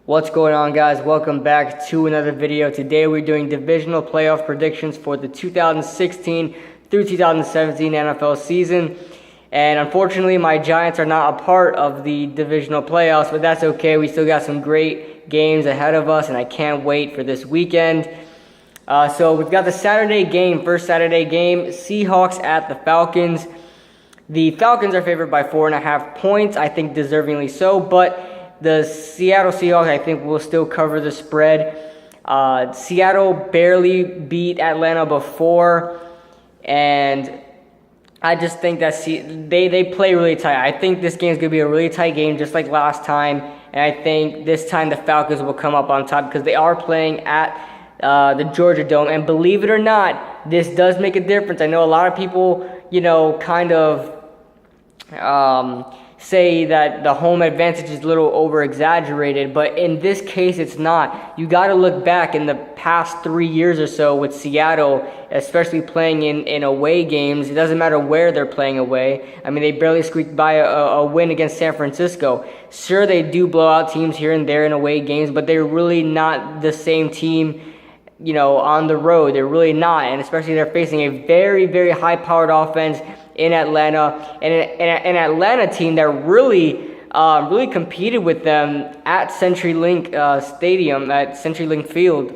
What's going on, guys? Welcome back to another video. Today we're doing divisional playoff predictions for the 2016 through 2017 NFL season. And unfortunately, my Giants are not a part of the divisional playoffs, but that's okay. We still got some great games ahead of us, and I can't wait for this weekend. So we've got the Saturday game, first Saturday game, Seahawks at the Falcons. The Falcons are favored by 4.5 points, I think deservingly so, but the Seattle Seahawks, I think, will still cover the spread. Seattle barely beat Atlanta before, and I just think that they play really tight. I think this game is going to be a really tight game, just like last time, and I think this time the Falcons will come up on top because they are playing at the Georgia Dome, and believe it or not, this does make a difference. I know a lot of people, kind of say that the home advantage is a little over-exaggerated, but in this case, it's not. You got to look back in the past 3 years or so with Seattle, especially playing in away games. It doesn't matter where they're playing away. I mean, they barely squeaked by a win against San Francisco. Sure, they do blow out teams here and there in away games, but they're really not the same team, on the road. They're really not, and especially they're facing a very, very high-powered offense in Atlanta, and an Atlanta team that really competed with them at CenturyLink Stadium, at CenturyLink Field.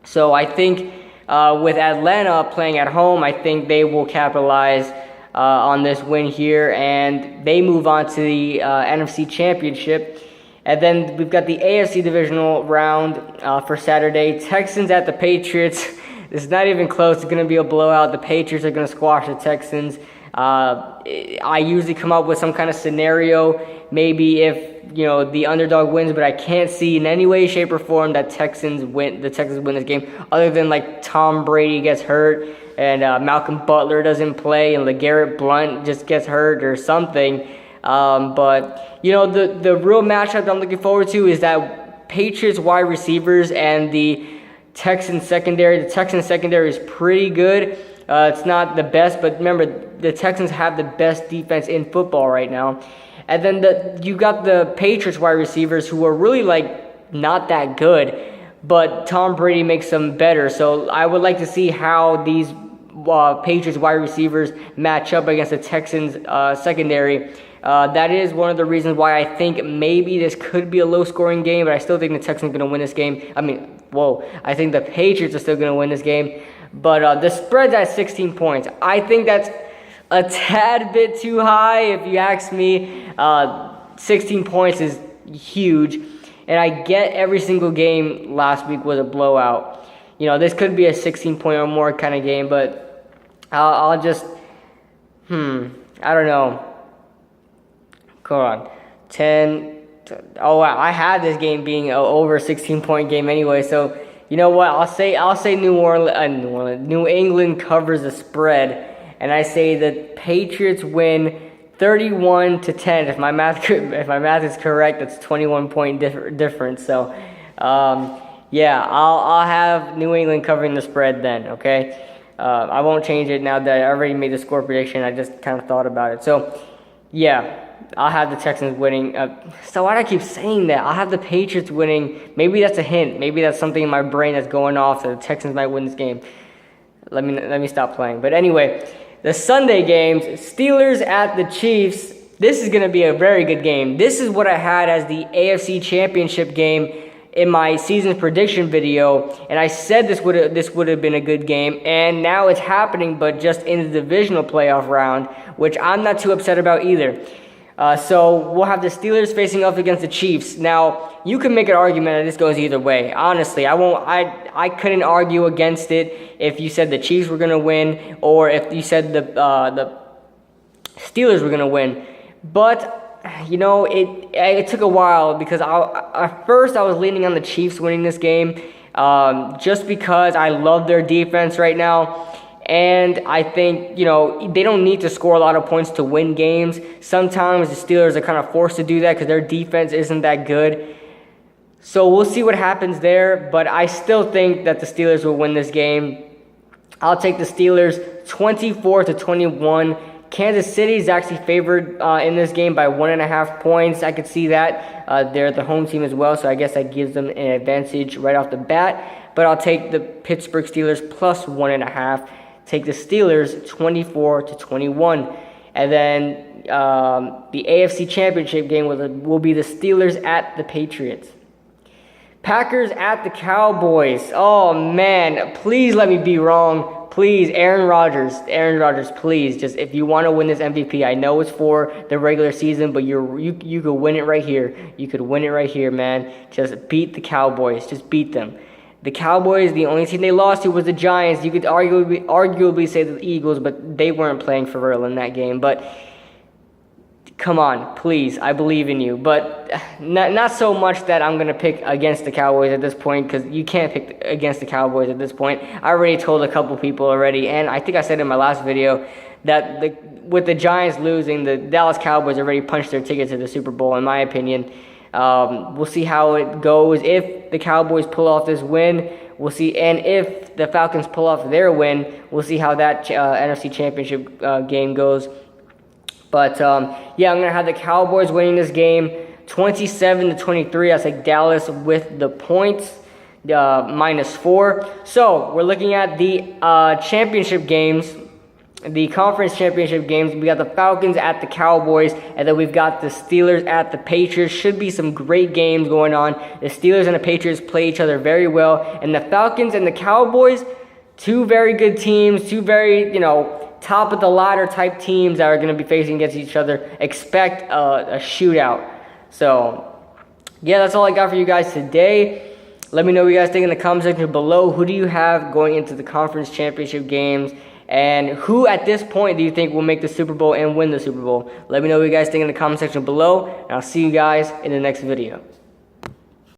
So I think with Atlanta playing at home, I think they will capitalize on this win here, and they move on to the NFC Championship. And then we've got the AFC Divisional round for Saturday. Texans at the Patriots. It's not even close. It's going to be a blowout. The Patriots are going to squash the Texans. I usually come up with some kind of scenario, maybe if the underdog wins, but I can't see in any way, shape, or form that the Texans win this game, other than like Tom Brady gets hurt and Malcolm Butler doesn't play and LeGarrette Blount just gets hurt or something. But the real matchup I'm looking forward to is that Patriots wide receivers and the Texans secondary. The Texans secondary is pretty good. It's not the best, but remember, the Texans have the best defense in football right now. And then you got the Patriots wide receivers who are really not that good, but Tom Brady makes them better. So I would like to see how these Patriots wide receivers match up against the Texans secondary. That is one of the reasons why I think maybe this could be a low-scoring game, but I still think the Texans are going to win this game. I think the Patriots are still going to win this game. But the spread's at 16 points. I think that's a tad bit too high, if you ask me. 16 points is huge. And I get every single game last week was a blowout. This could be a 16-point or more kind of game, but I'll just, I don't know. Hold on. 10. Oh, I had this game being an over 16-point game anyway. So you know what? I'll say New England covers the spread, and I say that Patriots win 31-10. If my math is correct, that's 21-point difference. So yeah, I'll have New England covering the spread then. Okay. I won't change it now that I already made the score prediction. I just kind of thought about it. So yeah. I'll have the Texans winning. So why do I keep saying that? I'll have the Patriots winning. Maybe that's a hint. Maybe that's something in my brain that's going off that the Texans might win this game. Let me stop playing. But anyway, the Sunday games, Steelers at the Chiefs. This is going to be a very good game. This is what I had as the AFC Championship game in my season prediction video, and I said this would have been a good game, and now it's happening, but just in the divisional playoff round, which I'm not too upset about either. So we'll have the Steelers facing off against the Chiefs. Now, you can make an argument that this goes either way. Honestly, I couldn't argue against it if you said the Chiefs were going to win or if you said the Steelers were going to win. But, it took a while because at first I was leaning on the Chiefs winning this game just because I love their defense right now. And I think, they don't need to score a lot of points to win games. Sometimes the Steelers are kind of forced to do that because their defense isn't that good. So we'll see what happens there. But I still think that the Steelers will win this game. I'll take the Steelers 24-21. Kansas City is actually favored in this game by 1.5 points. I could see that. They're the home team as well, so I guess that gives them an advantage right off the bat. But I'll take the Pittsburgh Steelers plus 1.5. Take the Steelers 24-21. And then the AFC Championship game will be the Steelers at the Patriots. Packers at the Cowboys. Oh, man. Please let me be wrong. Please, Aaron Rodgers, please. Just if you want to win this MVP, I know it's for the regular season, but you could win it right here. You could win it right here, man. Just beat the Cowboys. Just beat them. The Cowboys, the only team they lost to was the Giants. You could arguably say the Eagles, but they weren't playing for real in that game. But come on, please, I believe in you. But not so much that I'm going to pick against the Cowboys at this point, because you can't pick against the Cowboys at this point. I already told a couple people already, and I think I said in my last video that with the Giants losing, the Dallas Cowboys already punched their ticket to the Super Bowl, in my opinion. We'll see how it goes. If the Cowboys pull off this win, we'll see. And if the Falcons pull off their win, we'll see how that NFC Championship game goes. But, yeah, I'm going to have the Cowboys winning this game 27-23. I take Dallas with the points, -4. So, we're looking at the championship games, the conference championship games. We got the Falcons at the Cowboys, and then we've got the Steelers at the Patriots. Should be some great games going on. The Steelers and the Patriots play each other very well, and the Falcons and the Cowboys, two very good teams, two very, top of the ladder type teams that are going to be facing against each other. Expect a shootout. So, yeah, that's all I got for you guys today. Let me know what you guys think in the comment section below. Who do you have going into the conference championship games? And who at this point do you think will make the Super Bowl and win the Super Bowl? Let me know what you guys think in the comment section below. And I'll see you guys in the next video.